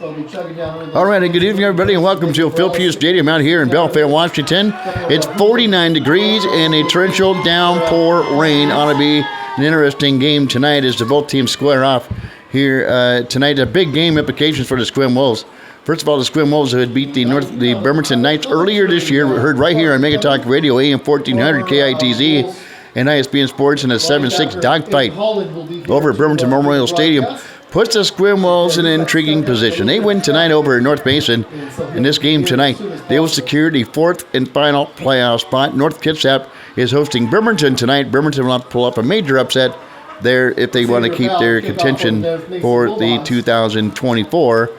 All right, and good evening, everybody, and welcome to Phil Pugh Stadium out here in Belfair, Washington. It's 49 degrees and a torrential downpour rain. Ought to be an interesting game tonight as the both teams square off here tonight. A big game implications for the Sequim Wolves. First of all, the Sequim Wolves had beat the Bremerton Knights earlier this year. We heard right here on Mega Talk Radio, AM 1400 KITZ, and ISBN Sports in a 7-6 dogfight over at Bremerton Memorial Stadium. Puts the Sequim Wolves in an intriguing position. They win tonight over North Mason. In this game tonight, they will secure the fourth and final playoff spot. North Kitsap is hosting Bremerton tonight. Bremerton will have to pull up a major upset there if they want to keep their contention for the 2024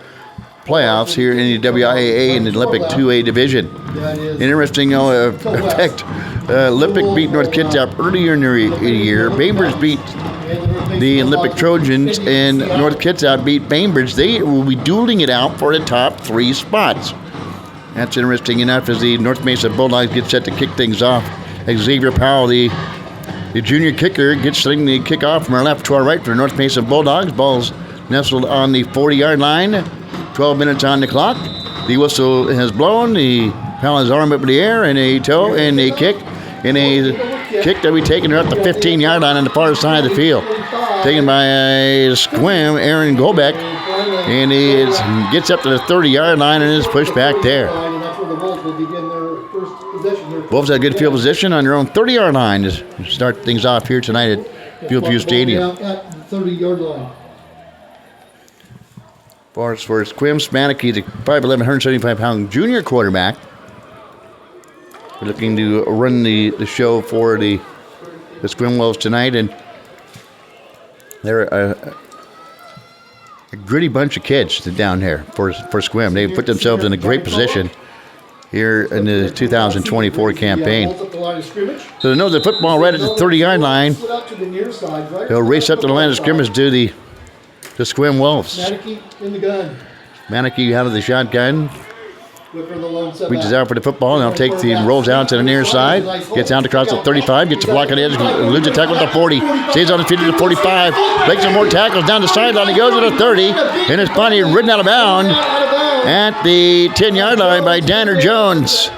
playoffs here in the WIAA and the Olympic 2A division. Interesting effect. Olympic beat North Kitsap earlier in the year. Bainbridge beat the Olympic Trojans, and North Kitsap beat Bainbridge. They will be dueling it out for the top three spots. That's interesting enough as the North Mesa Bulldogs get set to kick things off. Xavier Powell, the junior kicker, gets setting the kickoff from our left to our right for the North Mesa Bulldogs. Ball's nestled on the 40-yard line. 12 minutes on the clock. The whistle has blown. The Powell has arm up in the air, and a toe, and a kick. And a kick that we taken her up the 15-yard line on the far side of the field. Taken by Sequim, Aaron Golbeck. And he gets up to the 30-yard line and is pushed back there. Wolves have good field position on their own 30-yard line to start things off here tonight at Fieldview Stadium. At the 30-yard line. For Sequim, Smannicky, the 5'11", 175-pound junior quarterback. We're looking to run the show for the Sequim Wolves tonight, and they're a gritty bunch of kids down there for Sequim. They put themselves in a great position here in the 2024 campaign. So they know the football right at the 30-yard line. They'll race up to the line of scrimmage to the Sequim Wolves. Smannicky in the gun. Smannicky out of the shotgun. Reaches out for the football, and rolls out to the near side. Gets out across the 35, gets a block on the edge, loses a tackle at the 40. Stays on his feet to the 45. Breaks some more tackles down the sideline. He goes to the 30, and his body ridden out of bounds at the 10-yard line by Danner Jones.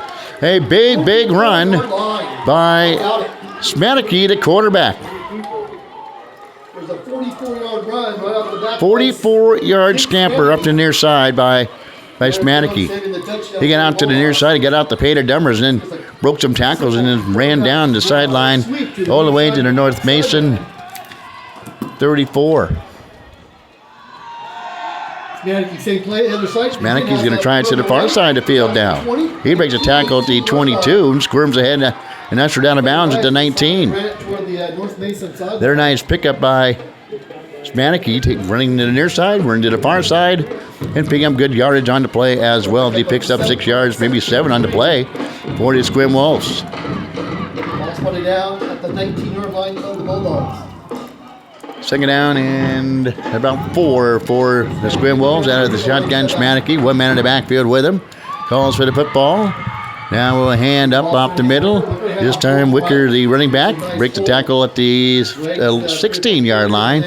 A big run by Smannicky, the quarterback. There's a 44-yard run right off the back. 44-yard scamper up the near side by Smannicky. He got out to the near side, he got out the Pater Dummers, and then broke some tackles and then ran down the sideline all the way to the North Mason 34. Smannicky's going to try it to the far side of the field now. He breaks a tackle at the 22 and squirms ahead and ushered out of bounds at the 19. Their nice pickup by Smannicky, running to the near side, running to the far side, and picking up good yardage on the play as well. He picks up 6 yards, maybe 7 on the play for the Sequim Wolves. Ball's put it down at the 19-yard line of the Bulldogs. Second down and about 4 for the Sequim Wolves out of the shotgun. Smannicky, one man in the backfield with him, calls for the football. Now we'll hand up off the middle. This time Wicker, the running back, breaks the tackle at the 16-yard line.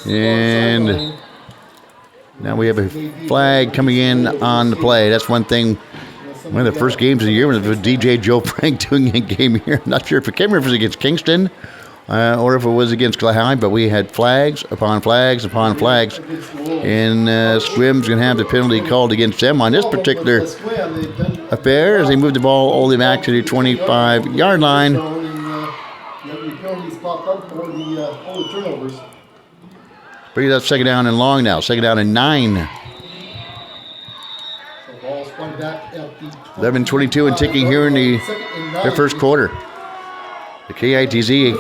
And now we have a flag coming in on the play. That's one thing. One of the first games of the year when it was DJ Joe Frank doing a game here. I'm not sure if it was against Kingston or if it was against Clay, but we had flags upon flags upon flags. And Sequim's going to have the penalty called against them on this particular affair as they move the ball all the way back to the 25-yard line. Bring that second down and long now. Second down and 9. 11:22 and ticking here in the first quarter. The KITZ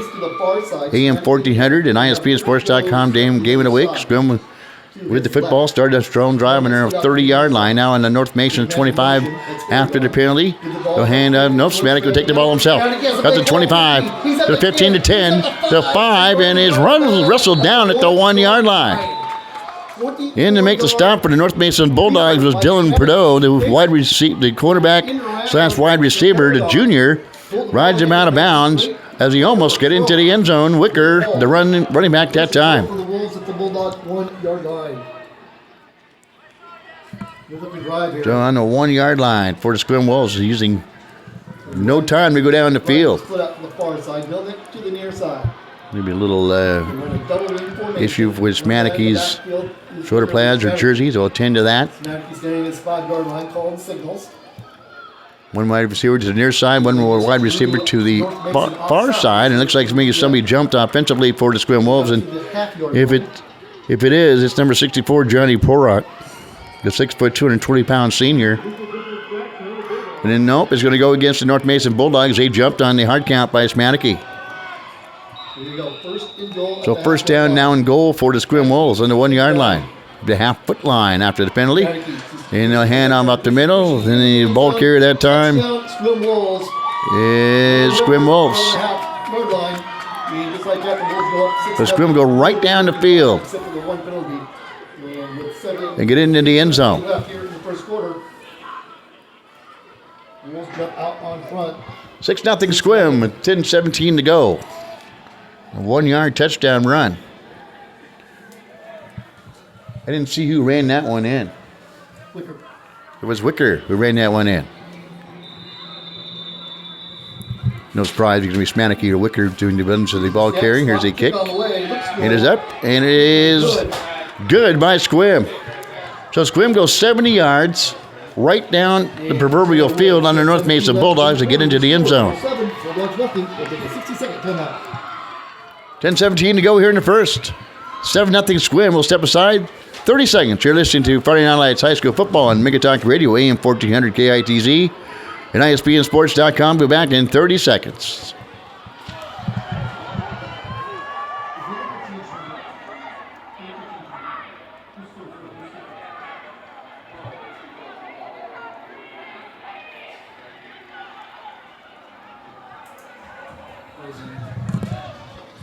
AM 1400 and ISBNsports.com game of the week. Sequim with the football started a strong drive on their 30-yard line. Now on the North Mason 25 after the penalty. They'll hand up. Nope, Smannick will take the ball himself. Got the 25 to the 15 to 10 to 5 and is wrestled down at the 1-yard line. In to make the stop for the North Mason Bulldogs was Dylan Prideaux, the quarterback / wide receiver, the junior, rides him out of bounds as he almost get into the end zone. Wicker, the running back that time. Good looking drive here. So on the 1 yard line for the Sequim Wolves, using no time to go down the field. Split up to the far side, build it to the near side. Maybe a little issue with Smanicki's shoulder pads or jerseys. I'll attend to that. Smanicki's standing at his 5-yard line, calling signals. One wide receiver to the near side, one more wide receiver to the far side. And it looks like maybe somebody jumped offensively for the Sequim Wolves. And if it is, it's number 64, Johnny Porat, the 6 foot, 220-pound senior. And then nope, it's going to go against the North Mason Bulldogs. They jumped on the hard count by Smanicki. So first down now and goal for the Sequim Wolves on the 1 yard line. The half-foot line after the penalty. And they'll hand on up the middle. Then the ball carrier that time is Sequim Wolves. So Sequim go right down the field and get into the end zone. 6-0 Sequim with 10:17 to go. A 1 yard touchdown run. I didn't see who ran that one in. Wicker. It was Wicker who ran that one in. No surprise, it's going to be Smanicki or Wicker doing the business of the ball carrying. Here's a kick. It is up, and it is good by Sequim. So Sequim goes 70 yards right down the proverbial field on the North Mesa Bulldogs to get into the end zone. 10:17 to go here in the first. 7-0 Sequim will step aside. 30 seconds. You're listening to Friday Night Lights High School Football on Mega Talk Radio, AM 1400 KITZ, and ISBNsports.com. Go back in 30 seconds.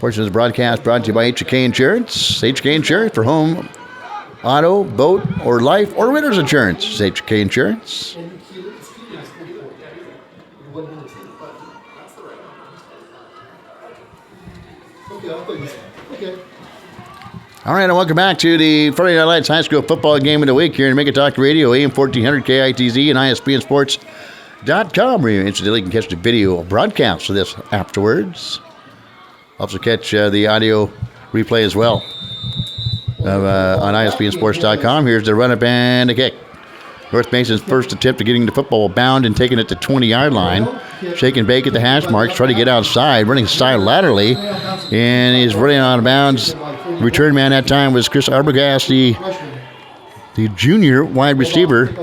Portion of the broadcast brought to you by HK Insurance. HK Insurance for home, auto, boat, or life, or renter's insurance. It's HK Insurance. All right, and welcome back to the Friday Night Lights High School Football Game of the Week here in Mega Talk Radio, AM 1400 KITZ and ISBNsports.com, where you incidentally can catch the video broadcast of this afterwards. Also catch the audio replay as well on ISBNsports.com. Here's the run-up and a kick. North Mason's first attempt at getting the football bound and taking it to 20-yard line. Shake and bake at the hash marks, try to get outside, running side laterally, and he's running out of bounds. Return man that time was Chris Arbogast, the junior wide receiver.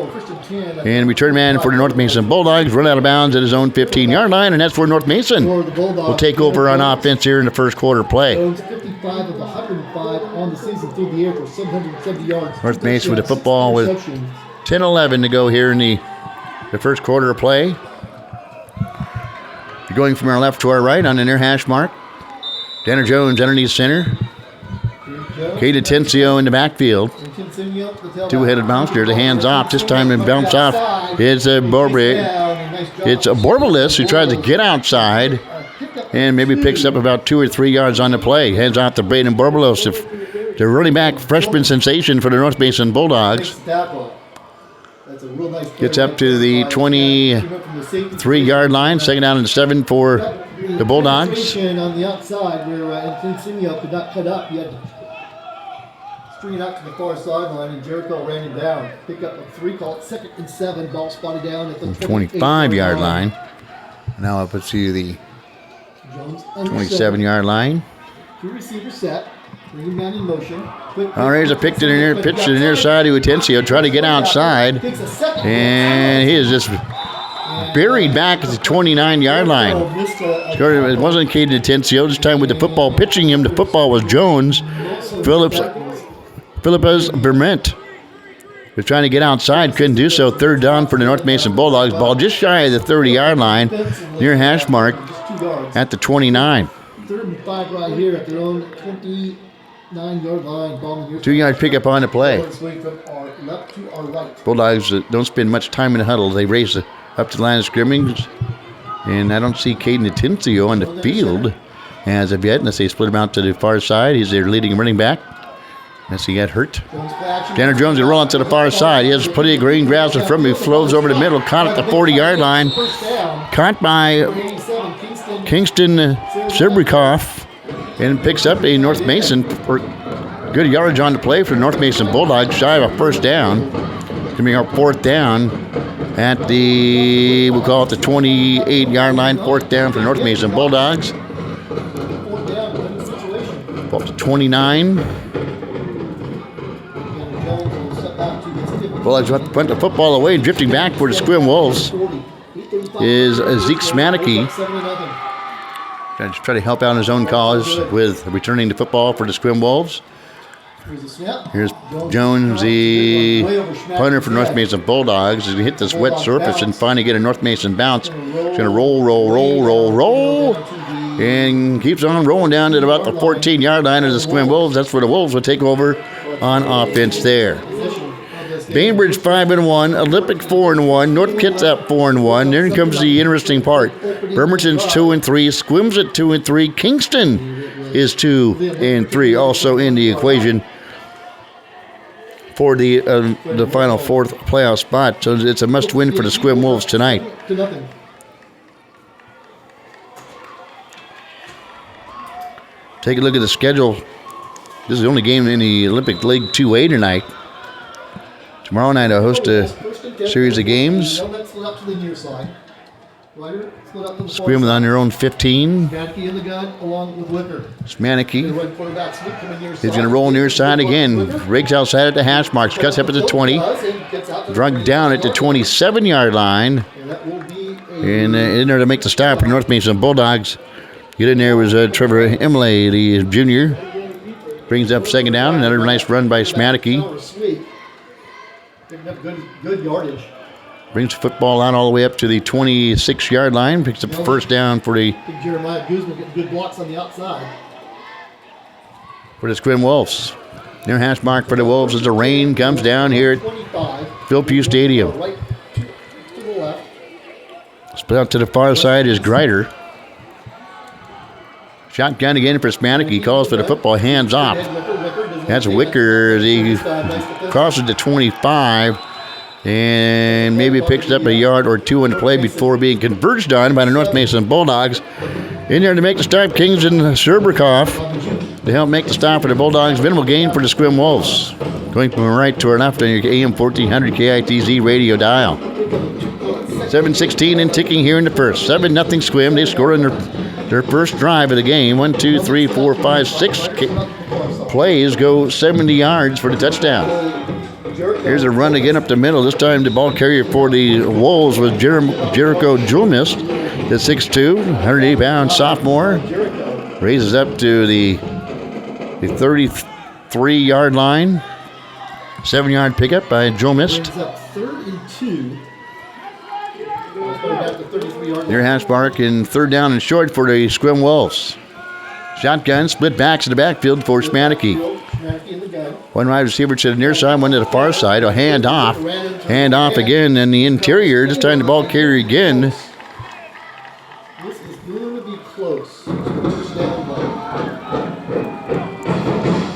And return man for the North Mason Bulldogs run out of bounds at his own 15-yard line, and that's where North Mason will take over on offense here in the first quarter play. 55 of 105 on the season through the air for 770 yards. North Mason with the football with 10-11 to go here in the first quarter of play. You're going from our left to our right on the near hash mark. Tanner Jones underneath center. Kate Atencio in the backfield. Two-headed bounce there. The hands off. This time and bounce off. It's a Borbalis who tries to get outside and maybe picks up about 2 or 3 yards on the play. Hands off to Braden Borbalis, the running back freshman sensation for the North Mason Bulldogs. Gets up to the 23-yard line. Second down and 7 for the Bulldogs. On the outside where Antonio could not cut up. He had to string it out to the far sideline, and Jericho ran him down. Pick up a 3 call, 2nd and 7. Ball spotted down at the 25-yard line. Now up to the 27-yard line. 2 receivers set. Bring him down in motion. Here's a pitch to the near side to Atencio. Try to get outside. And he is just buried back at the 29-yard line. It wasn't Caden Atencio. This time with the football pitching him, the football was Jones. Phillips Verment was trying to get outside, couldn't do so. Third down for the North Mason Bulldogs. Ball just shy of the 30-yard line, near hash mark at the 29. 3rd and 5 right here at their own 29-yard line. 2-yard pickup on the play. Bulldogs don't spend much time in the huddle. They race up to the line of scrimmage, and I don't see Caden Atencio on the field as of yet, unless they split him out to the far side. He's their leading running back. As he got hurt. Jones play action. Tanner Jones will roll out to the far side. He has plenty of green grass in front of him. He flows over the middle. Caught at the 40-yard line. First down. Caught by 87, Kingston Sibrikoff. And picks up a North Mason for good yardage on the play for the North Mason Bulldogs. Shy of a first down. Coming up fourth down at we'll call it the 28-yard line. Fourth down for the North Mason Bulldogs. Fourth down, win the situation. Up to 29. Bulldogs want to punt the football away. Drifting back for the Sequim Wolves is Zeke Smanicki. Try to help out his own cause with returning the football for the Sequim Wolves. Here's Jones, the punter for North Mason Bulldogs. As he hit this wet surface and finally get a North Mason bounce. He's going to roll, and keeps on rolling down to about the 14-yard line of the Sequim Wolves. That's where the Wolves will take over on offense there. Bainbridge 5-1, Olympic 4-1, North Kitsap 4-1. There comes the interesting part. Bremerton's 2-3, Sequim's at 2-3, Kingston is 2-3, also in the equation for the final fourth playoff spot. So it's a must-win for the Sequim Wolves tonight. Take a look at the schedule. This is the only game in the Olympic League 2A tonight. Tomorrow night I'll host a series of games. Sequim on their own 15. Smanicki is going to roll near side again. Rakes outside at the hash marks. Cuts up at the 20. Drug down at the 27-yard line. And in there to make the stop for North Mason Bulldogs. Get in there was Trevor Emily, the junior. Brings up second down. Another nice run by Smanicki. Picking up good yardage. Brings the football out all the way up to the 26-yard line. Picks up the first down for the Jeremiah Guzman getting good blocks on the outside. For the Sequim Wolves. Near hash mark for the Wolves as the rain comes down here at Philpue Stadium. Right to the left. Split out to the far side is Grider. Shotgun again for Smanicki. He calls for the football, hands off. That's Wicker as he crosses the 25 and maybe picks up a yard or two in the play before being converged on by the North Mason Bulldogs. In there to make the stop, Kingston Sibrikoff to help make the stop for the Bulldogs. Minimal gain for the Sequim Wolves. Going from right to our left on your AM 1400 KITZ radio dial. 7:16 and ticking here in the first. 7-0 Sequim. They score in their first drive of the game. 1, 2, 3, 4, 5, 6 plays go 70 yards for the touchdown. Here's a run again up the middle. This time the ball carrier for the Wolves was Jericho Julmist, the 6'2", 180-pound sophomore. Raises up to the 33-yard line. 7-yard pickup by Julmist. Third and 2. Near hash mark and third down and short for the Sequim Wolves. Shotgun, split backs in the backfield for Smanicki. One wide receiver to the near side, one to the far side. A hand off again in the interior. This time the ball carrier again. This is going to be close.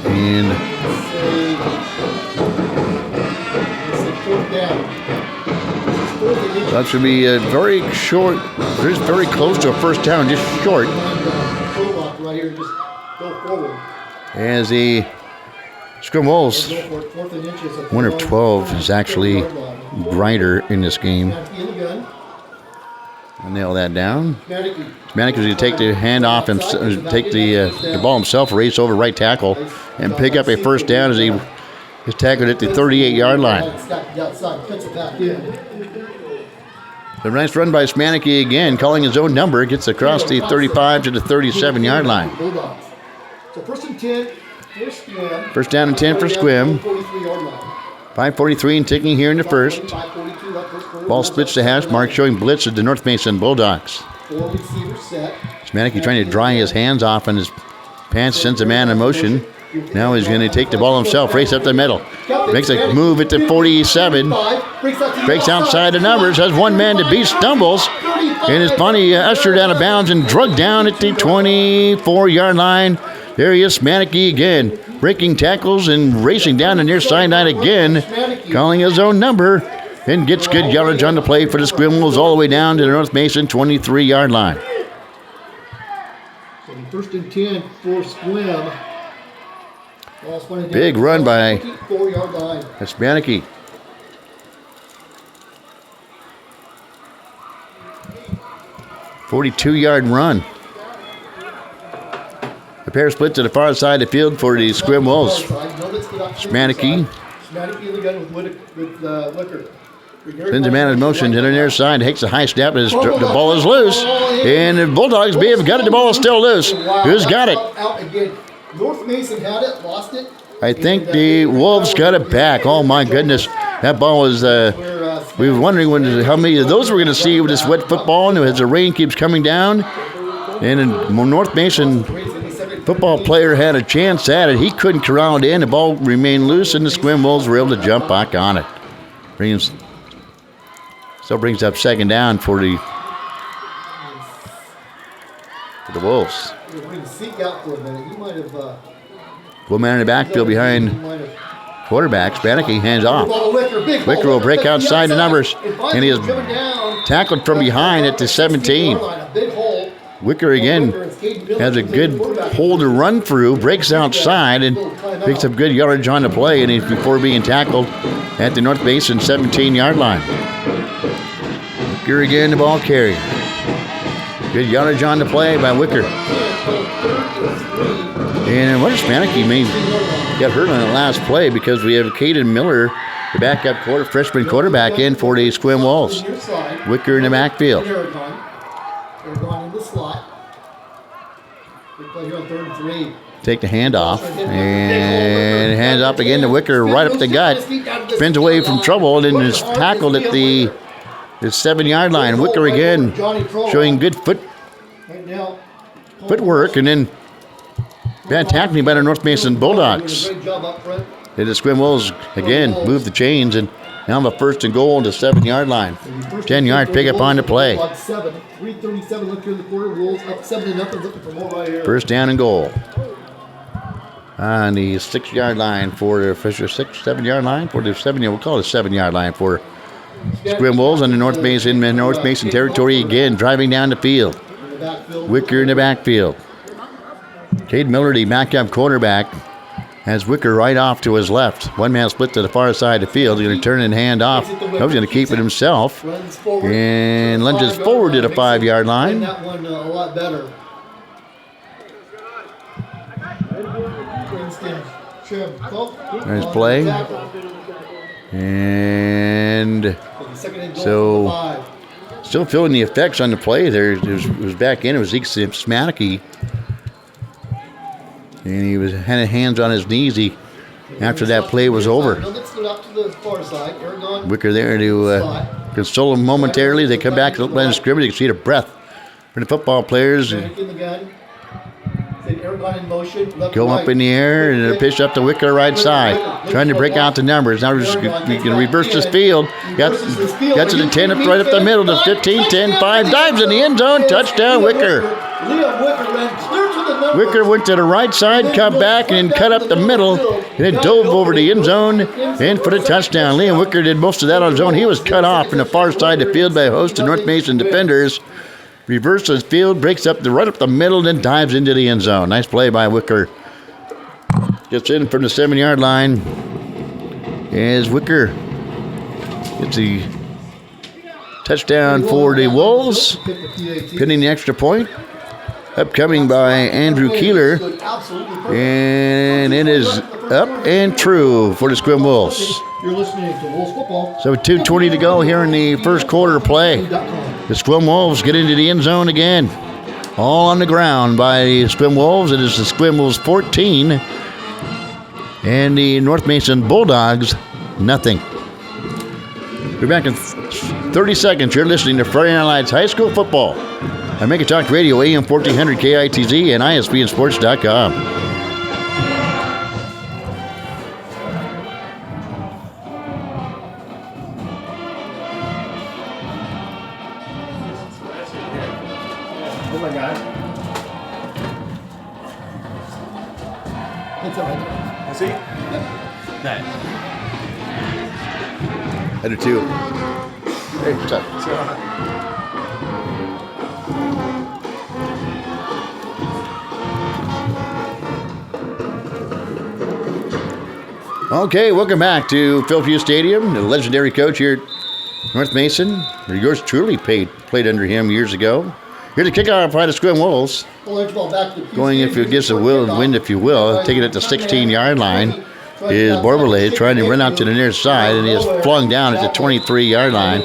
And that should be a very short. There's very close to a first down, just short. Right here, just go forward. As the Sequim Wolves, 1 of 12 is actually Grider in this game. I'll nail that down. Smanicki is going to take the handoff and take the ball himself, race over right tackle, and pick up a first down as he is tackled at the 38-yard line. A nice run by Smanicki again, calling his own number. Gets across the 35 to the 37-yard line. So first and 10 for Sequim. First down and 10 for Sequim. 5:43 and ticking here in the first. Ball splits to hash mark, showing blitz at the North Mason Bulldogs. Smanicki trying to dry his hands off on his pants, sends a man in motion. Now he's going to take the ball himself, race up the middle. Makes a move at the 47. Breaks outside the numbers, has one man to beat, stumbles, and is finally ushered out of bounds and drugged down at the 24-yard line. There he is, Smanicki again. breaking tackles and racing down the near sideline again, calling his own number, and gets good yardage on the play for the Sequim Wolves all the way down to the North Mason 23-yard line. So first and 10 for Sequim. Big run by 24-yard line. Hispaniki. "42-yard run. The pair split to the far side of the field for the Sequim Wolves. Hispaniki Schmanicki in the gun with Wicker. sends a man in motion to the near side, takes a high step, and the ball is loose. And the Bulldogs may have got it. The ball is still loose. Who's got it? Out again. North Mason had it, lost it. I think the Wolves got it back. Oh, my goodness. That ball was, we were wondering how many of those we're going to see with this wet football and as the rain keeps coming down. And a North Mason football player had a chance at it. He couldn't corral it in. The ball remained loose, and the Sequim Wolves were able to jump back on it. Still brings up second down for the Wolves. Seek out for a minute. You might have. One man in the backfield behind quarterback. Hispaniki hands off. Wicker will break outside the numbers, and he is tackled from behind at the 17. Wicker again has a good hole to run through, breaks outside, and picks up good yardage on the play, and he's before being tackled at the North Mason 17-yard line. Wicker again, the ball carrier. Good yardage on the play by Wicker. And what Hispaniki may got hurt on the last play because we have Caden Miller, the backup freshman quarterback, in for the Sequim Wolves. Wicker in the backfield. Take the handoff, and hands up again to Wicker, right up the gut. Spins away from trouble and is tackled at the 7-yard line. Wicker again showing good footwork, and then bad tackling by the North Mason Bulldogs. The Sequim Wolves again move the chains, and now the first and goal on the 7-yard line. 10-yard pickup on the play. 3:37 left here in the quarter. Wolves up 7-0, looking for more right here. First down and goal. On the 6-yard line for the Fisher, 7-yard line for the 7-yard. We'll call it a 7-yard line for Sequim Wolves on the North Mason territory again, driving down the field. Wicker in the backfield. Cade Miller, the backup quarterback, has Wicker right off to his left. One man split to the far side of the field. He's going to turn and hand off. He's going to keep it himself. And lunges forward to the 5-yard line. That one a lot better. There's play. And so still feeling the effects on the play there. It was back in. It was Hispaniki. And he had hands on his knees after that play was over. Wicker there to console him momentarily. They come back to the line of scrimmage. You can see the breath for the football players. Go up in the air and a pitch up to Wicker right side. Trying to break out the numbers. Now we can reverse this field. Got to the 10, right up the middle to 15, 10, 5. Dives in the end zone. Touchdown, Wicker. Wicker went to the right side, come back, and cut up the middle. And then dove over the end zone and for the touchdown. Liam Wicker did most of that on his own. He was cut off in the far side of the field by a host of North Mason defenders. Reverses field, breaks up right up the middle, then dives into the end zone. Nice play by Wicker. Gets in from the 7-yard line. As Wicker gets the touchdown for the Wolves. Pinning the extra point. Upcoming by Andrew Keeler. And it is up and true for the Sequim Wolves. You're listening to Wolves Football. So 2:20 to go here in the first quarter play. The Sequim Wolves get into the end zone again. All on the ground by the Sequim Wolves. It is the Sequim Wolves 14. And the North Mason Bulldogs, nothing. We're back in 30 seconds. You're listening to Friday Night Lights High School Football on Make It Talk Radio, AM 1400 KITZ and ISBNsports.com. Oh my God. It's all right. See? That. I do too. Hey, what's up? Okay, welcome back to Philpheus Stadium. The legendary coach here at North Mason. Yours truly played under him years ago. Here to kick off by the Sequim Wolves. Going if it gets a wind, if you will, taking it to the 16-yard line is Borberlay trying to run out to the near side, and he is flung down at the 23-yard line.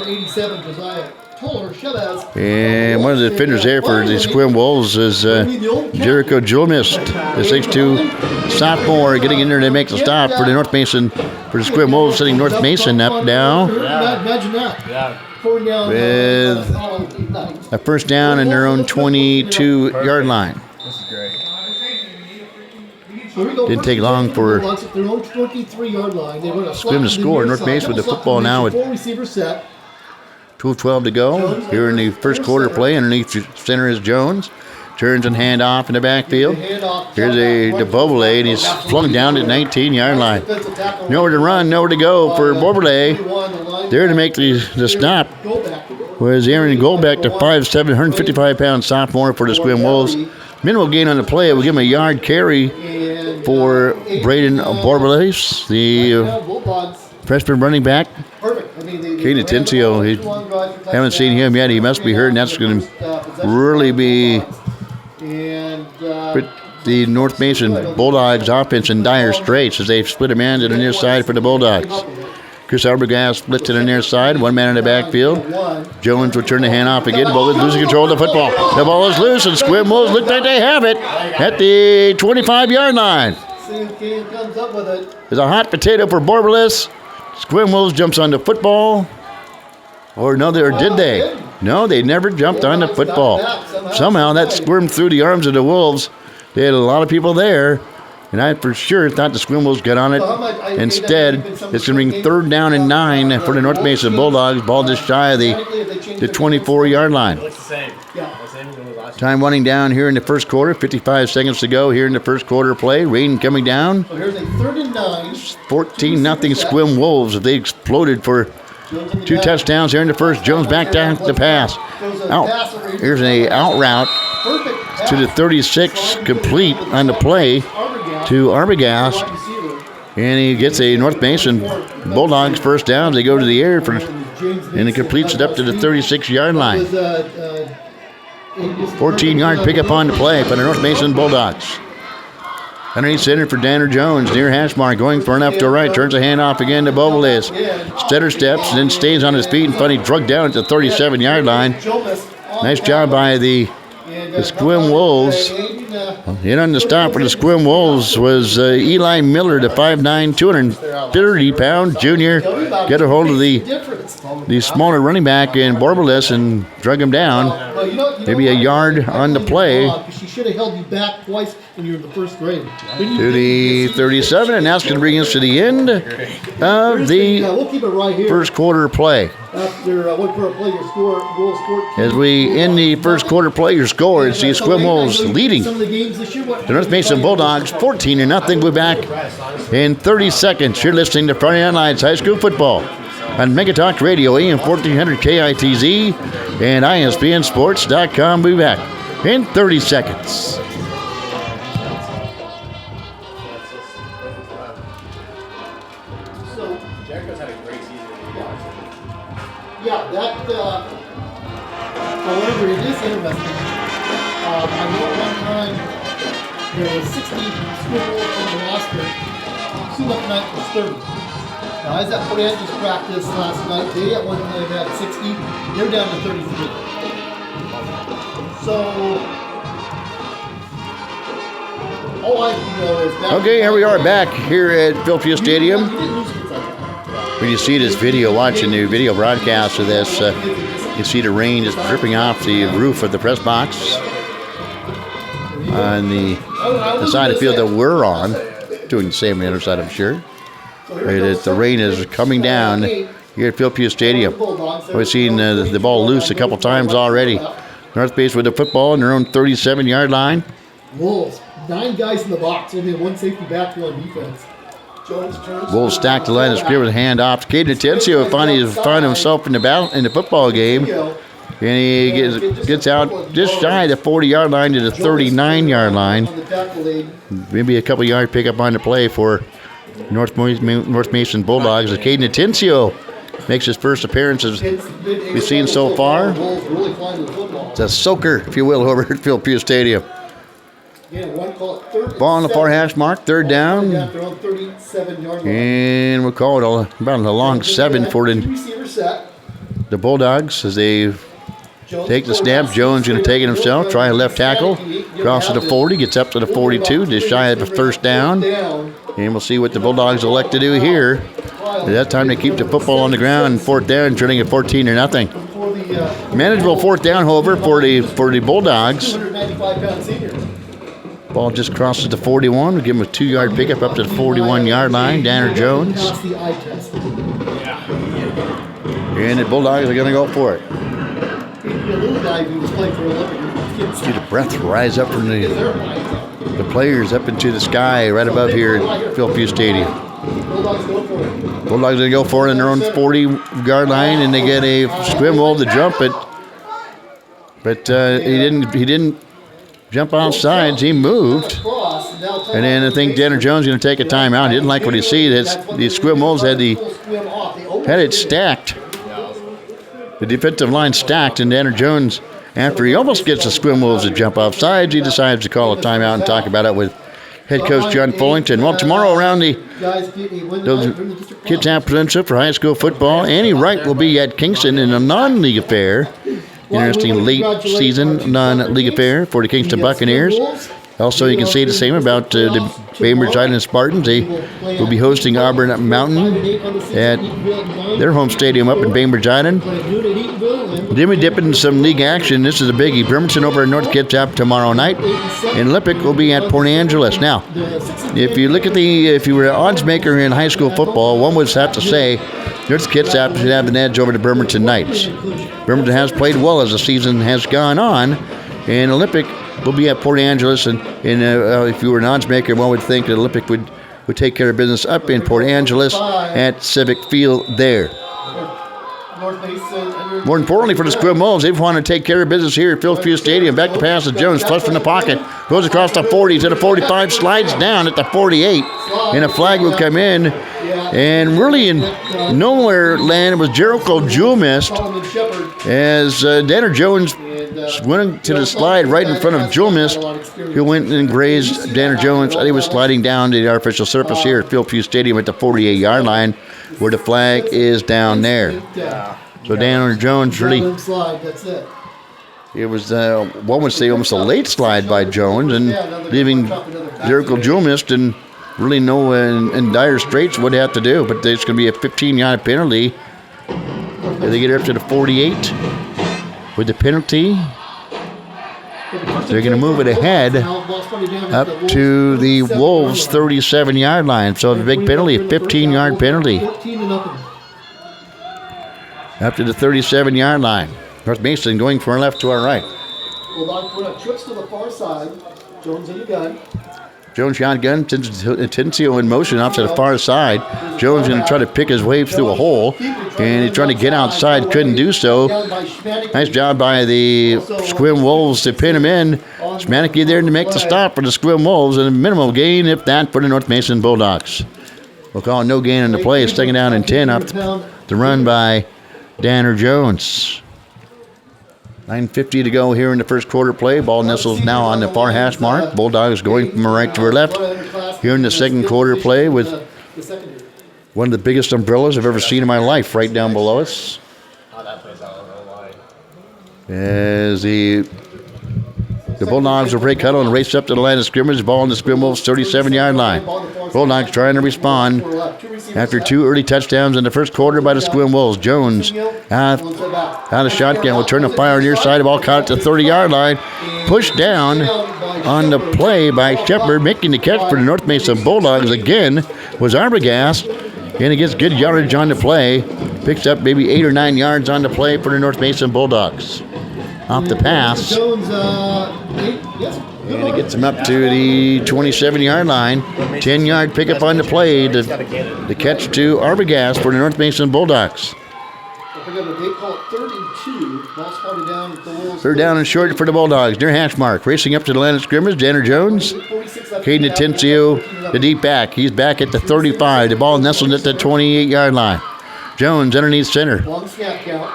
And one of the defenders there for the Sequim Wolves is Jericho Julmist, the 6'2 sophomore, getting in there to make the stop for the North Mason, for the Sequim Wolves, setting North Mason up now. Imagine that. Yeah. With a first down in their own 22-yard line. This is great. Didn't take long for their own 23-yard line. Sequim to score. North Mason with the football now with 2:12 to go. Here in the first quarter play, underneath the center is Jones. Turns and hand off in the backfield. Here's a Borberlay, and he's flung down to the 19-yard line. Nowhere to run, nowhere to go for Borberlay. There to make the stop was Aaron Goldbeck, the 5'7", 155-pound sophomore for the Sequim Wolves. Minimal gain on the play. We'll give him a yard carry for Braden Borberlay, the freshman running back. Caden Atencio, haven't seen him yet. He must be hurt, and that's going to really be put the North Mason Bulldogs offense in dire straits as they split a man to the near side for the Bulldogs. Chris Arbogast splits to the near side, one man in the backfield. Jones will turn the handoff again. The ball is losing control of the football. The ball is loose, and Sequim Wolves look like they have it at the 25-yard line. There's a hot potato for Borberlay. Sequim Wolves jumps on the football. Or no, did they? No, they never jumped on the football. Somehow that squirmed through the arms of the Wolves. They had a lot of people there, and I for sure thought the Sequim Wolves got on it. Instead, it's going to be 3rd down and 9 for the North Mason Bulldogs. Ball just shy of the 24-yard line. Time running down here in the first quarter. 55 seconds to go here in the first quarter play. Rain coming down. So here's a 3rd and 9. 14-0 Sequim Wolves. They exploded for 2 touchdowns here in the first. Jones back down to pass. Out. Here's an out route to the 36, complete on the play to Arbogast. And he gets a North Mason Bulldogs first down. They go to the air and it completes it up to the 36-yard line. 14-yard pickup on the play for the North Mason Bulldogs. Underneath center for Danner Jones, near hash mark, going for left to right, turns a handoff again to Borberlay. Stutter steps, and then stays on his feet, and finally drugged down at the 37-yard line. Nice job by the Sequim Wolves. In on the stop for the Sequim Wolves was Eli Miller, the 5'9", 230-pound junior. Get a hold of the smaller running back in Borberlay and drug him down. Maybe a yard on the play. She should have held you back twice when you were in the first grade. To the 37, and that's going to bring us to the end of the we'll keep it right here. first quarter play. After one quarter play, your goal scored. As we end the first quarter play, your score is the Sequim Wolves leading the North Mason Bulldogs 14-0. We're back in 30 seconds. You're listening to Friday Night Lights High School Football on Mega Talk Radio, AM 1400 KITZ, and ISBNSports.com. We'll be back in 30 seconds. Yeah, that, however, it is interesting. I know at one time there were 60 schools on the roster. Sumac night was 30. Now, as at Port Angeles practice last night, they at one time had 60. They're down to 33. So, all I know is that. Okay, here we are back here at Philpheus Stadium. When you see this video, watching the video broadcast of this, you see the rain just dripping off the roof of the press box on the side of the field that we're on, doing the same on the other side, I'm sure. The rain is coming down here at Philpheus Stadium. We've seen the ball loose a couple times already. North Base with the football on their own 37-yard line. Wolves, 9 guys in the box, only 1 safety back, 1 defense. Wolves stack the line of scrimmage, hand off. Caden Atencio found himself in the football game. And he gets out just shy of the 40-yard line to the 39-yard line. Maybe a couple yard pickup on the play for North Mason Bulldogs. As Caden Atencio makes his first appearance as we've seen so far. It's a soaker, if you will, over at Philpott Stadium. Ball on the far hash mark, third down. And we'll call it about a long 7 for the Bulldogs as they take the snap. Jones going to take it himself, try a left tackle. Crosses the 40, gets up to the 42, just shy of the first down. And we'll see what the Bulldogs elect to do here. At that time, they keep the football on the ground and fourth down, turning it 14-0. Manageable fourth down, however, for the Bulldogs. Ball just crosses the 41. We give him a 2-yard pickup up to the 41-yard line. Danner Jones. And the Bulldogs are going to go for it. See the breath rise up from the players up into the sky right above here at Philpott Stadium. Bulldogs going to go for it in their own 40-yard line, and they get a Sequim Wolf to jump it. But he didn't jump off sides. He moved. And then I think Danner Jones is going to take a timeout. He didn't like what he see. The Sequim Wolves had it stacked. The defensive line stacked, and Danner Jones, after he almost gets the Sequim Wolves to jump off sides, he decides to call a timeout and talk about it with head coach John Fullington. Well, tomorrow around the Kids Championship for high school football, Annie Wright will be at Kingston in a non-league affair. Interesting late season non-league affair for the Kingston Buccaneers. Also, you can say the same about the Bainbridge Island Spartans. They will be hosting Auburn Mountain at their home stadium up in Bainbridge Island. Then we dip into some league action. This is a biggie. Bremerton over at North Kitsap tomorrow night. And Olympic will be at Port Angeles. Now, if you look at if you were an odds maker in high school football, one would have to say North Kitsap should have an edge over the Bremerton Knights. Bremerton has played well as the season has gone on. And Olympic will be at Port Angeles, and if you were an odds maker, one would think that Olympic would take care of business up in Port Angeles at Civic Field there. More importantly for the Sequim Wolves, they want to take care of business here at Philpott Stadium. Back to pass to Jones, flush from the pocket, goes across the 40 to the 45, slides down at the 48, and a flag will come in. And really in nowhere land was Jericho Jewel missed as Danner Jones went to the slide right in front of Jewel Mist, who went and grazed Danner Jones. He was sliding down to the artificial surface here at Philpott Stadium at the 48-yard line, where the flag is down there. So Danner Jones really, it was, one would say, almost a late slide by Jones, and leaving Jericho Jewel Mist and really in dire straits what they have to do. But there's going to be a 15-yard penalty. They get up to the 48. With the penalty, they're going to move it ahead up to the Wolves' 37-yard line. So the big penalty, a 15-yard penalty. Up to the 37-yard line. North Mason going from our left to our right. Trips to the far side. Jones in the gun. Jones shotgun, Atencio in motion off to the far side. Jones going to try to pick his way through a hole, and he's trying to get outside, couldn't do so. Nice job by the Sequim Wolves to pin him in. Smanicki there to make the stop for the Sequim Wolves, and a minimal gain, if that, for the North Mason Bulldogs. We'll call it no gain in the play. It's second down and 10 off the run by Danner Jones. 9:50 to go here in the first quarter play. Ball nestles now on the far hash mark. Bulldogs going from right to our left here in the second quarter play with one of the biggest umbrellas I've ever seen in my life right down below us. As the Bulldogs will break huddle and race up to the line of scrimmage. Ball on the Sequim Wolves' 37-yard line. Bulldogs trying to respond after two early touchdowns in the first quarter by the Sequim Wolves. Jones out of shotgun will turn the fire on your side. The ball caught at the 30-yard line. Pushed down on the play by Shepard, making the catch for the North Mason Bulldogs again was Arbogast. And he gets good yardage on the play. Picks up maybe 8 or 9 yards on the play for the North Mason Bulldogs. Off the pass. Jones, And it gets him up to the 27-yard line. 10-yard pickup on the play. The catch to Arbogast for the North Mason Bulldogs. They call it 32. Ball spotted down at the Wolves. Third down and short for the Bulldogs. Near hash mark. Racing up to the line of scrimmage. Danner Jones. Caden Atencio, the deep back. He's back at the 35. The ball nestled at the 28-yard line. Jones underneath center. Long snap count.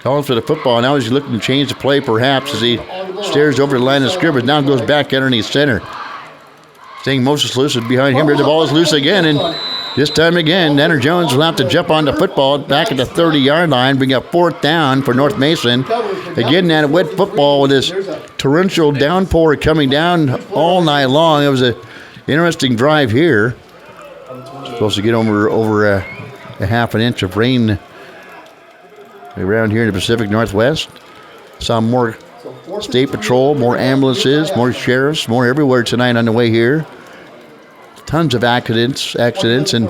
Calling for the football. Now he's looking to change the play perhaps as he stares over the line of scrimmage. Now goes back underneath center. Staying most loose behind him. The ball is loose again. And this time again, Danner Jones will have to jump on the football back at the 30-yard line. Bring up fourth down for North Mason. Again, that wet football with this torrential downpour coming down all night long. It was an interesting drive here. Supposed to get over a half an inch of rain around here in the Pacific Northwest. Saw more state patrol, more ambulances, more sheriffs, more everywhere tonight on the way here. Tons of accidents, and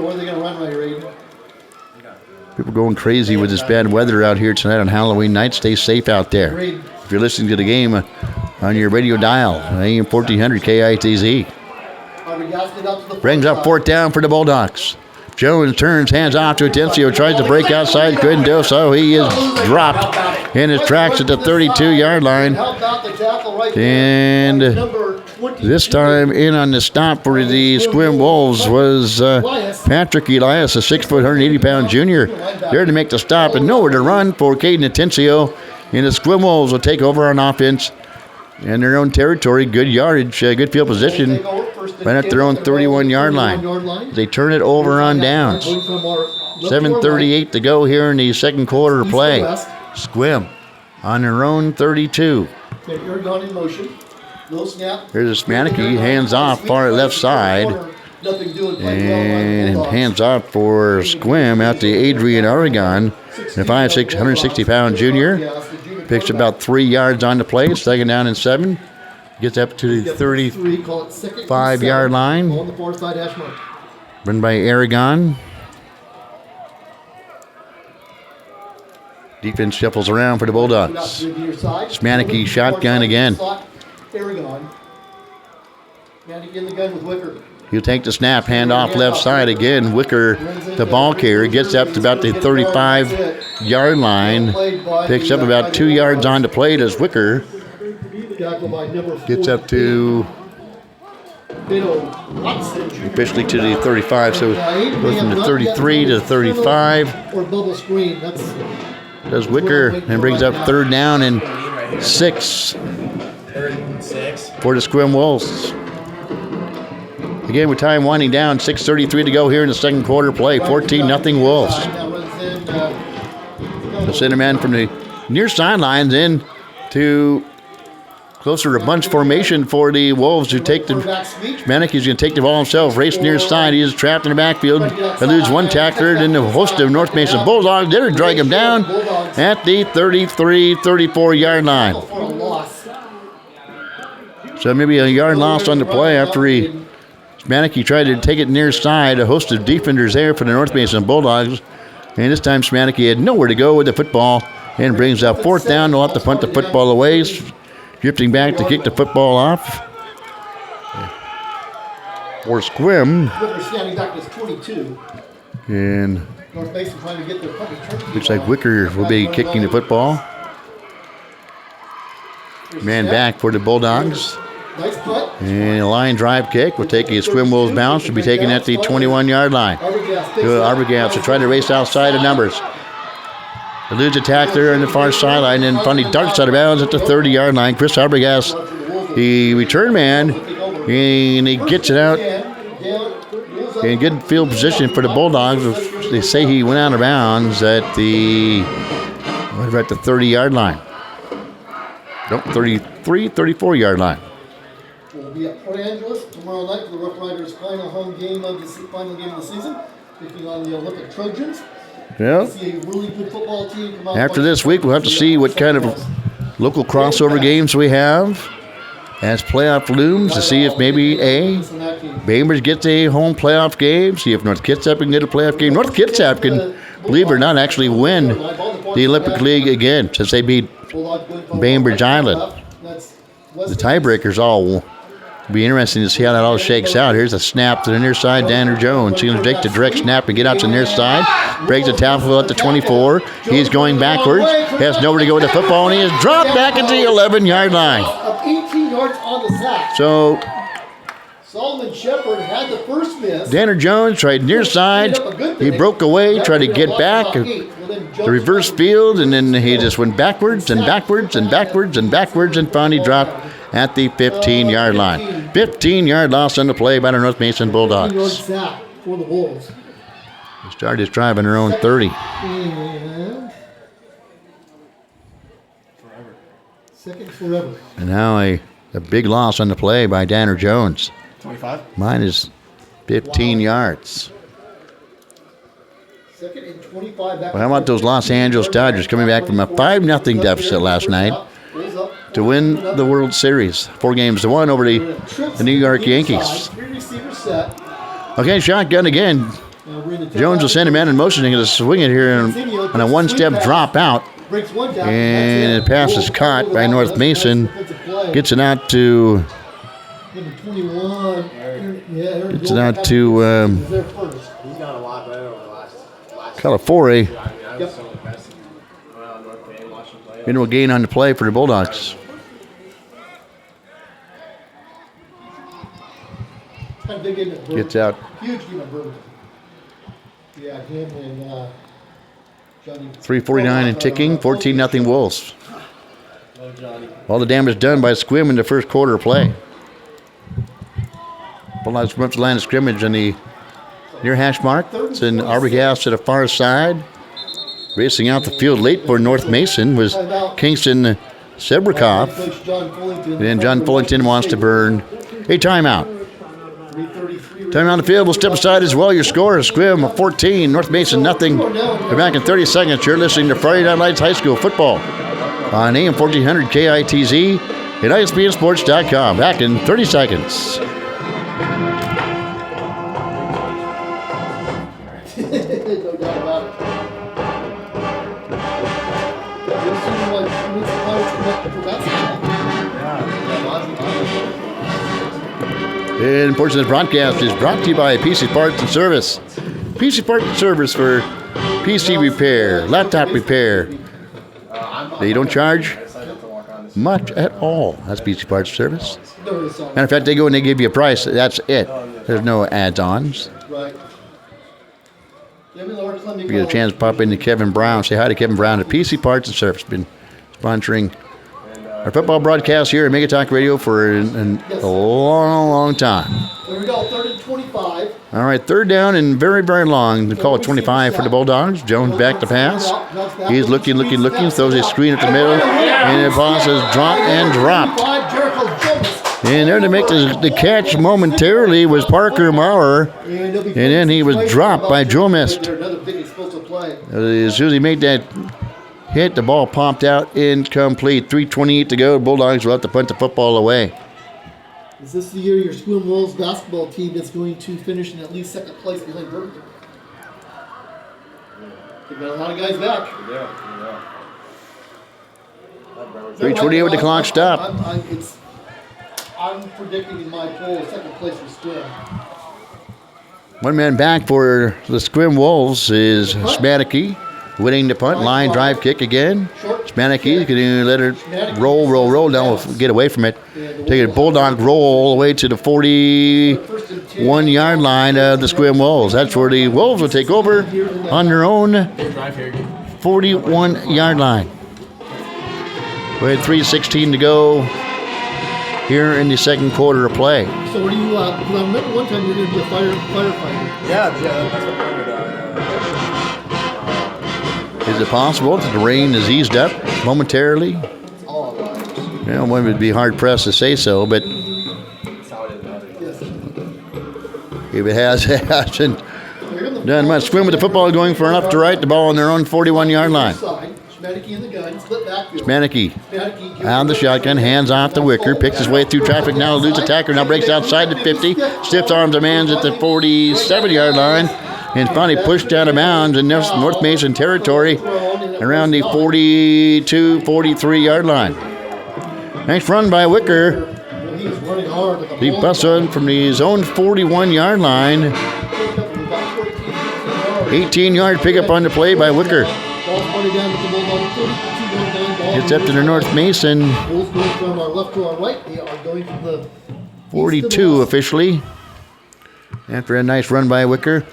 people going crazy with this bad weather out here tonight on Halloween night. Stay safe out there. If you're listening to the game on your radio dial, AM 1400 KITZ. Brings up fourth down for the Bulldogs. Jones turns, hands off to Atencio, tries to break outside, couldn't do so. He is dropped in his tracks at the 32-yard line. And this time in on the stop for the Sequim Wolves was Patrick Elias, a 6', 180-pound junior. There to make the stop and nowhere to run for Caden Atencio. And the Sequim Wolves will take over on offense in their own territory. Good yardage, good field position. Right at their own 31-yard line. They turn it over on downs. 7:38 to go here in the second quarter of play. Sequim on their own 32. Here's a Smannicky, hands off far left side. And hands off for Sequim out to Adrian Oregon. The 5'6", 160-pound junior. Picks about 3 yards on the play. Second down and 7. Gets up to the 35-yard line. Run by Aragon. Defense shuffles around for the Bulldogs. Smannicky shotgun again. He'll take the snap, hand off left side again. Wicker, the ball carrier, gets up to about the 35-yard line. Picks up about 2 yards on the plate as Wicker gets up to officially to the 35, so goes from the 33 to the 35. Does Wicker and brings up third down and 6 for the Sequim Wolves. Again, with time winding down, 6:33 to go here in the second quarter play. 14-0 Wolves. The center man from the near sidelines in to closer to bunch formation for the Wolves who take the Smannicky's going to take the ball himself, race near side. He is trapped in the backfield. Eludes one tackler, then the host of North Mason Bulldogs did drag him down at the 33, 34-yard line. So maybe a yard loss on the play after Smannicky tried to take it near side. A host of defenders there for the North Mason Bulldogs. And this time Smannicky had nowhere to go with the football and brings up fourth down. They'll have to punt the football away. Drifting back to kick the football off. For Sequim. And looks like Wicker will be kicking the football. Man back for the Bulldogs. And a line drive kick will take a Sequim Wolves bounce. Will be taken at the 21-yard line. Arbogast to try to race outside the numbers. Eludes a tackler on the far sideline and finally darts out of bounds at the 30-yard line. Chris Arbogast, the return man, and he gets it out in good field position for the Bulldogs. They say he went out of bounds at the 30-yard line. Nope, 33, 34-yard line. We'll be at Port Angeles tomorrow night for the Rough Riders' final game of the season, taking on the Olympic Trojans. Yeah. After this week, we'll have to see what kind of local crossover games we have as playoff looms to see if maybe Bainbridge gets a home playoff game, see if North Kitsap can get a playoff game. North Kitsap can, believe it or not, actually win the Olympic League again since they beat Bainbridge Island. the tiebreakers all be interesting to see how that all shakes out. Here's a snap to the near side. Danner Jones. He's going to take the direct snap and get out to the near side. Breaks the tackle at the 24. He's going backwards. Has nowhere to go with the football, and he is dropped back at the 11-yard line. Of 18 yards on the sack. So Solomon Shepard had the first miss. Danner Jones tried near side. He broke away, tried to get back. The reverse field, and then he just went backwards and backwards and backwards and backwards and finally dropped at the 15-yard line. 15-yard loss on the play by the North Mason Bulldogs. 15-yard sack for the Wolves. They started his drive on their own 30. And second forever. And now a big loss on the play by Danner Jones. 25. Mine is 15 yards. Second and 25. Back Well, how about those Los Angeles Dodgers coming back from a 5-0 deficit last night to win the World Series? 4-1 over the New York Yankees. Three receivers set. Okay, shotgun again. Jones will send a man in motion. He's going to swing it here on a one-step drop out. And the pass is caught by North Mason. Gets it out to... Gets it out to Calafori. Into a gain on the play for the Bulldogs. Gets out. Huge game of Burton. Yeah, him and Johnny. 3:49 and ticking. 14-0 Wolves. All the damage done by Sequim in the first quarter of play. Bulldogs went to the line of scrimmage on the near hash mark. It's in Arbogast to the far side. Racing out the field late for North Mason was Kingston Sebrikov. And John Fullington wants to burn a timeout. Time on the field. We'll step aside as well. Your score is Sequim 14, North Mason nothing. We're back in 30 seconds. You're listening to Friday Night Lights High School Football on AM 1400 KITZ and ISBNsports.com. Back in 30 seconds. No doubt about it. And portion of this broadcast is brought to you by PC Parts and Service. PC Parts and Service for PC repair, laptop repair. They don't charge much at all. That's PC Parts and Service. Matter of fact, they go and they give you a price. That's it. There's no add-ons. Right. You get a chance to pop into Kevin Brown. Say hi to Kevin Brown at PC Parts and Service. Been sponsoring our football broadcast here at Mega Talk Radio for a long, long time. There we go, 3rd and 25. All right, third down and very, very long. They call it 25 for the Bulldogs. Jones back to pass. He's looking, throws a screen at the middle, and the ball says drop and drop. And there to make the catch momentarily was Parker Maurer, and then he was dropped by Joe Mist. As soon as he made that hit, the ball popped out, incomplete. 3:28 to go. Bulldogs will have to punt the football away. Is this the year your Sequim Wolves basketball team is going to finish in at least second place behind Burton? They've got a lot of guys back. 3:28 with the clock stopped. I'm predicting in my poll second place for Sequim. One man back for the Sequim Wolves is Smanicki. Winning the punt, line drive kick again. Smanicki can let it roll. Now we'll get away from it. Take a Bulldog roll all the way to the 41-yard line of the Sequim Wolves. That's where the Wolves will take over on their own 41-yard line. With 3:16 to go here in the second quarter of play. So what do you, because I remember one time you were going to be a firefighter. Yeah, that's what I'm Is it possible that the rain has eased up momentarily? Well, one would be hard-pressed to say so, but if it has, it hasn't done much. Sequim with the football going for an up to right, the ball on their own 41-yard line. Smanicki in the gun, split backfield. Smanicki out the shotgun, hands off the wicker, picks his way through traffic, now eludes a tackler, now breaks outside the 50, stiff arms a man's at the 47-yard line, and finally pushed out of bounds in North Mason territory around the 42, 43-yard line. Nice run by Wicker. Well, he's running hard. At the He ball. busts on from the zone 41-yard line. 18-yard pickup on the play by Wicker. Ball's running down with the Bulldogs. 32-yard line. Gets up to the North Mason. Bulls going from our left to our right. They are going from the 42 officially. After a nice run by Wicker.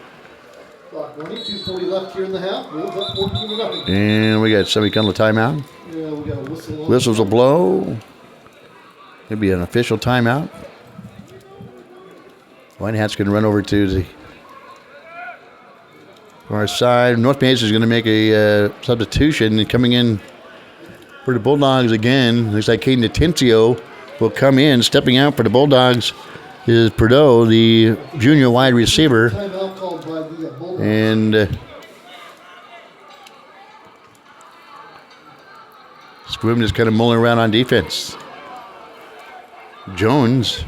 clock running. 2:40 left here in the half. Bulls up 14-0. And we got somebody coming to timeout. Yeah, we got a whistle. Whistles will blow. It'll be an official timeout. Whitehat's going to run over to the far side. North Mason is going to make a substitution. And coming in for the Bulldogs again, looks like Caden Atencio will come in. Stepping out for the Bulldogs is Perdeau, the junior wide receiver. Timeout called by the Bulldogs. And Sequim just kind of mulling around on defense. Jones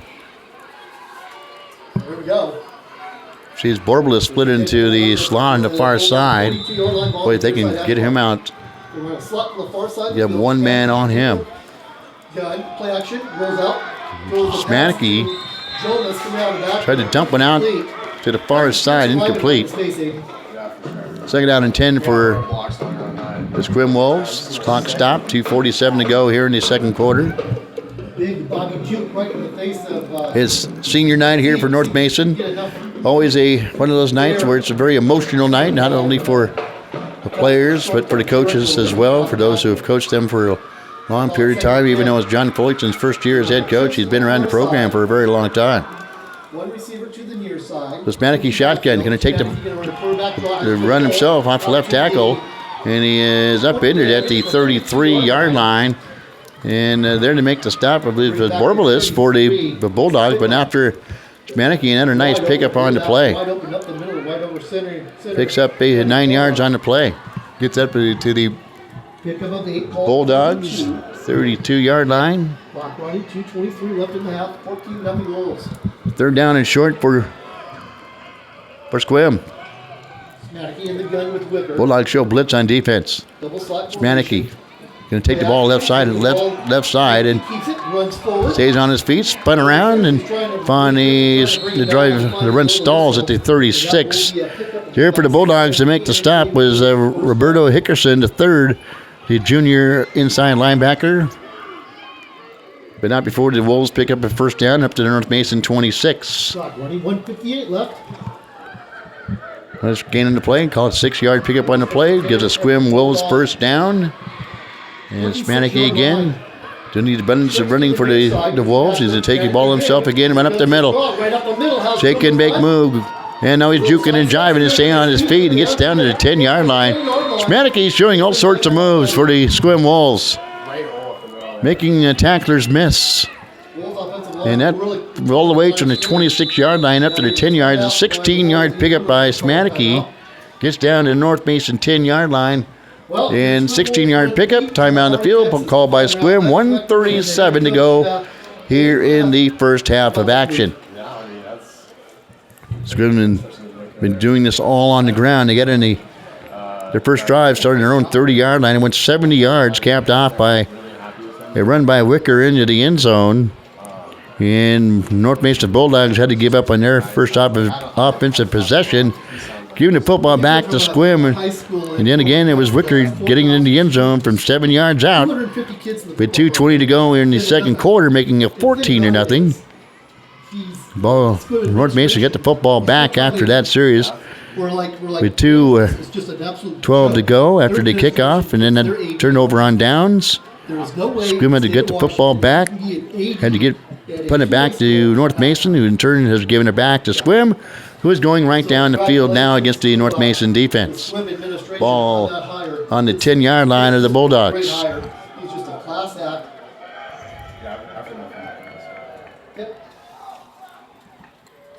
There we go. sees Borbala split into the slot on the far side. Boy, if they can get him out, They run a slot to the far side. you have one man on him. Yeah, play action. Rolls out. Throws the pass Smanicki to Jonas coming out of the back. tried to dump one out to the far side, incomplete. Second down and 10 for the Sequim Wolves. Clock stopped, 2:47 to go here in the second quarter. Big Bobby Juke right in the face of It's senior night here for North Mason. Always one of those nights where it's a very emotional night, not only for the players, but for the coaches as well, for those who have coached them for a long period of time. Even though it's John Fullerton's first year as head coach, he's been around the program for a very long time. one receiver to the near side. The Smanicki shotgun going to take the run himself off left tackle, and he is upended at the 33-yard line. And there to make the stop, I believe, was Borbalis for the Bulldogs. But after Smanicki, another nice pickup on the play. Wide open up the middle, right over center. Picks up 9 yards on the play. Gets up to the Pick up of the 8 ball. Bulldogs, 32-yard line. Clock running, 2:23 left in the half, 14-0 Wolves. Third down and short for Sequim. Smanicki in the gun with Wicker. Bulldogs show blitz on defense. Double slot Smanicki going to take the ball left side and left side and keeps it, runs forward. stays on his feet, spun around, and on the run stalls at the 36. Here for the Bulldogs to make the stop was Roberto Hickerson, the third, the junior inside linebacker. But not before the Wolves pick up a first down up to the North Mason 26. Clock running, 1:58 left. Let's gain in the play. Call it 6-yard pickup on the play. Gives a Sequim Wolves first down. And Smanicki again. Don't need abundance of running for the Wolves. He's going to take the ball himself again and run up the middle. Right up the middle. How's Shake and bake move. And now he's juking and jiving and staying on his feet and gets down to the 10-yard line. Smanicki showing all sorts of moves for the Sequim Wolves. Making tacklers miss. And that all the way from the 26-yard line up to the 10 yards. A 16-yard pickup by Smanicki. Gets down to the North Mason 10-yard line. And 16-yard pickup. Timeout on the field. Called by Sequim. 1:37 to go here in the first half of action. Sequim been doing this all on the ground. They got in their first drive, starting their own 30-yard line. It went 70 yards, capped off by a run by Wicker into the end zone. And North Mason Bulldogs had to give up on their first offensive possession, giving the football back to Sequim. And then again, it was Wicker getting in the end zone from 7 yards out. With 2:20 to go in the second quarter, making it 14-0. North Mason got the football back after that series. With 2:12 to go after the kickoff, and then that turnover on downs. Sequim had to get the football back, had to put it back to North Mason, who in turn has given it back to Sequim, who is going right down the field now against the North Mason defense. Ball on the 10-yard line of the Bulldogs. He's just a class act.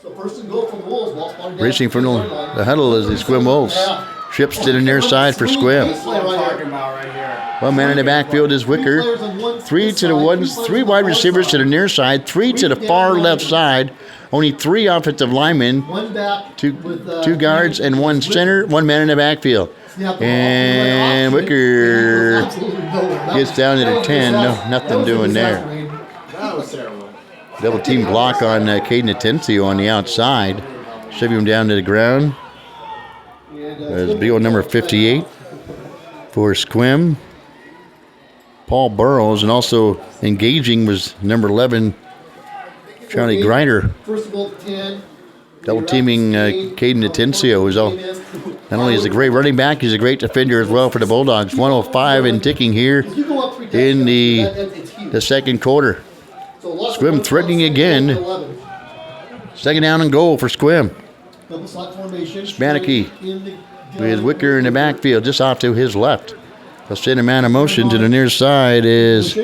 So first and goal from the Wolves. Ball spotted down Racing from to the huddle is the Sequim Wolves. Ships to the near side for Sequim. One man in the backfield is Wicker. Three wide receivers to the near side, 3 to the far left side. Only 3 offensive linemen, two guards and 1 center, 1 man in the backfield. And Wicker gets down to the 10. No, nothing doing there. Double team block on Caden Atencio on the outside. Shoving him down to the ground. There's big old number 58 for Sequim. Paul Burrows, and also engaging was number 11, Charlie Grider. First of all, 10. Double teaming Caden Atencio, who's not only is a great running back, he's a great defender as well for the Bulldogs. 105 and ticking here in the second quarter. Sequim threatening again. Second down and goal for Sequim. Spanakey with Wicker in the backfield, just off to his left. They'll send a man of motion to the near side is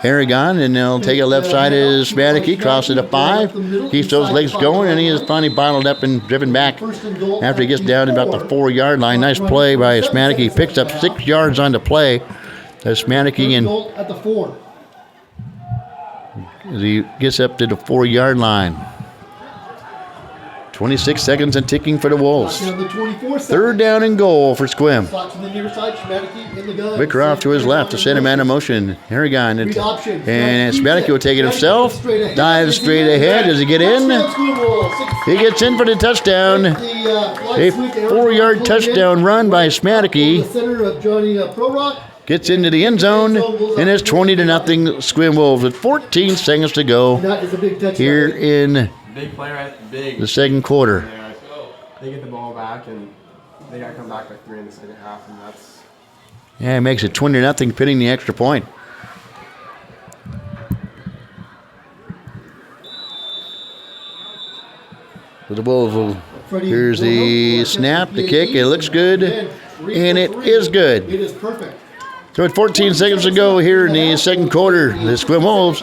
Aragon, and they'll take it left side is Spanakey, cross it to 5. Keeps those legs going, and he is finally bottled up and driven back after he gets down to about the 4-yard line. Nice play by Spanakey. Picks up 6 yards on the play. Spanakey and as he gets up to the 4-yard line. 26 seconds and ticking for the Wolves. Third down and goal for Sequim. Wicker off to his left to send a man in motion. Aragon and Spanakey will take it himself. Dives straight ahead. Does he get in? He gets in for the touchdown. A 4-yard touchdown run by Spanakey. Gets into the end zone, and it's 20-0 Sequim Wolves with 14 seconds to go here in the second quarter. They get the ball back, and they got to come back like 3 in the second half, and that's... Yeah, it makes it 20-0, pinning the extra point. So the Wolves will... Here's the snap, the kick. It looks good, and it is good. It is perfect. So with 14 seconds to go here in the second quarter, the Sequim Wolves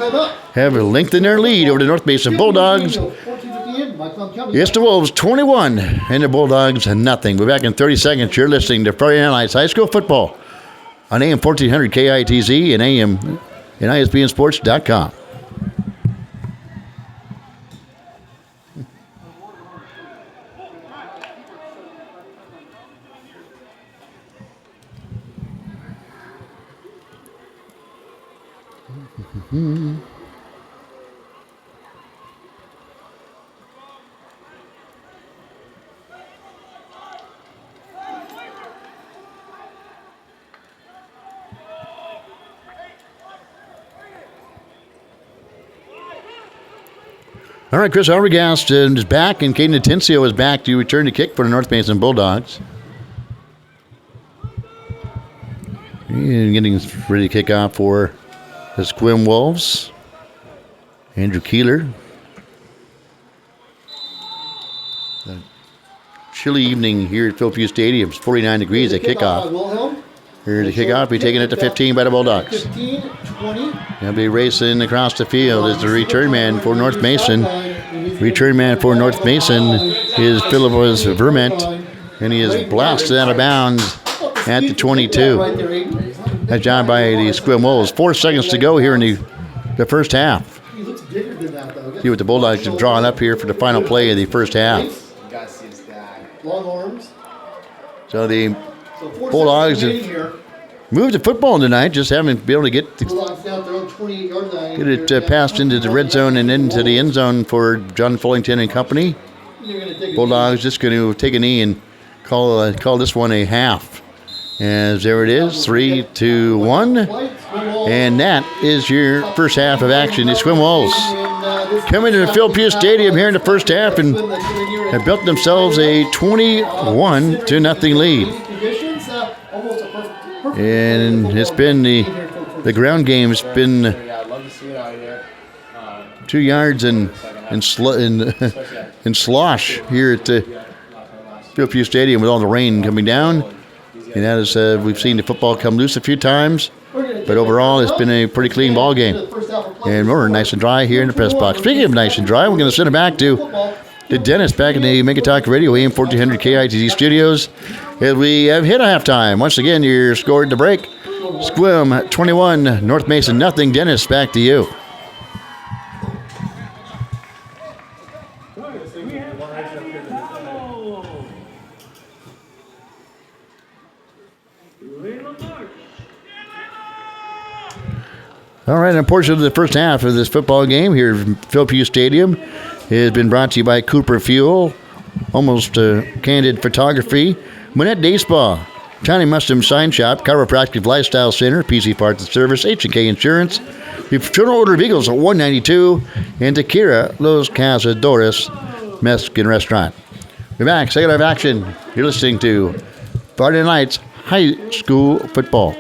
have lengthened their lead over the North Mason Bulldogs. It's the Wolves 21 and the Bulldogs nothing. We're back in 30 seconds. You're listening to Friday Night Lights High School Football on AM 1400 KITZ and AM and ISBNsports.com. All right, Chris Arbogast is back, and Caden Atencio is back to return the kick for the North Mason Bulldogs. And getting ready to kick off for the Sequim Wolves. Andrew Keeler. The chilly evening here at Philpott Stadium. It's 49 degrees at kickoff. Here's the kickoff. Be taken at the 15 by the Bulldogs. 15, 20. They'll be racing across the field as the return man for North Mason. Return man for North Mason is Philip Vermont, and he is blasted out of bounds at the 22. That job by the Sequim Wolves. 4 seconds to go here in the first half. He looks bigger than that, though. See what the Bulldogs have drawn up here for the final play of the first half. Long arms. So the Bulldogs have moved the football tonight, just haven't been able to get it passed into the red zone and into the end zone for John Fullington and company. Bulldogs just going to take a knee and call this one a half. As there it is, 3, 2, 1. And that is your first half of action. The Sequim Wolves coming to the Philpott Stadium here in the first half and have built themselves a 21-0 lead. And it's been the ground game has been 2 yards and slosh here at the Philpott Stadium with all the rain coming down. And that is, we've seen the football come loose a few times, but overall it's been a pretty clean ball game. And we're nice and dry here in the press box. Speaking of nice and dry, we're going to send it back to Dennis back in the Make It Talk Radio AM 1400 KITZ studios. As we have hit a halftime. Once again, you're scored the break. Sequim 21, North Mason nothing. Dennis, back to you. All right, and a portion of the first half of this football game here at Philpott Stadium has been brought to you by Cooper Fuel, Almost Candid Photography, Manette Day Spa, Tiny Muslim Sign Shop, Chiropractic Lifestyle Center, PC Parts and Service, H&K Insurance, the Fraternal Order of Eagles at 192, and Tequila Los Cazadores Mexican Restaurant. We're back, second half action. You're listening to Friday Night's High School Football.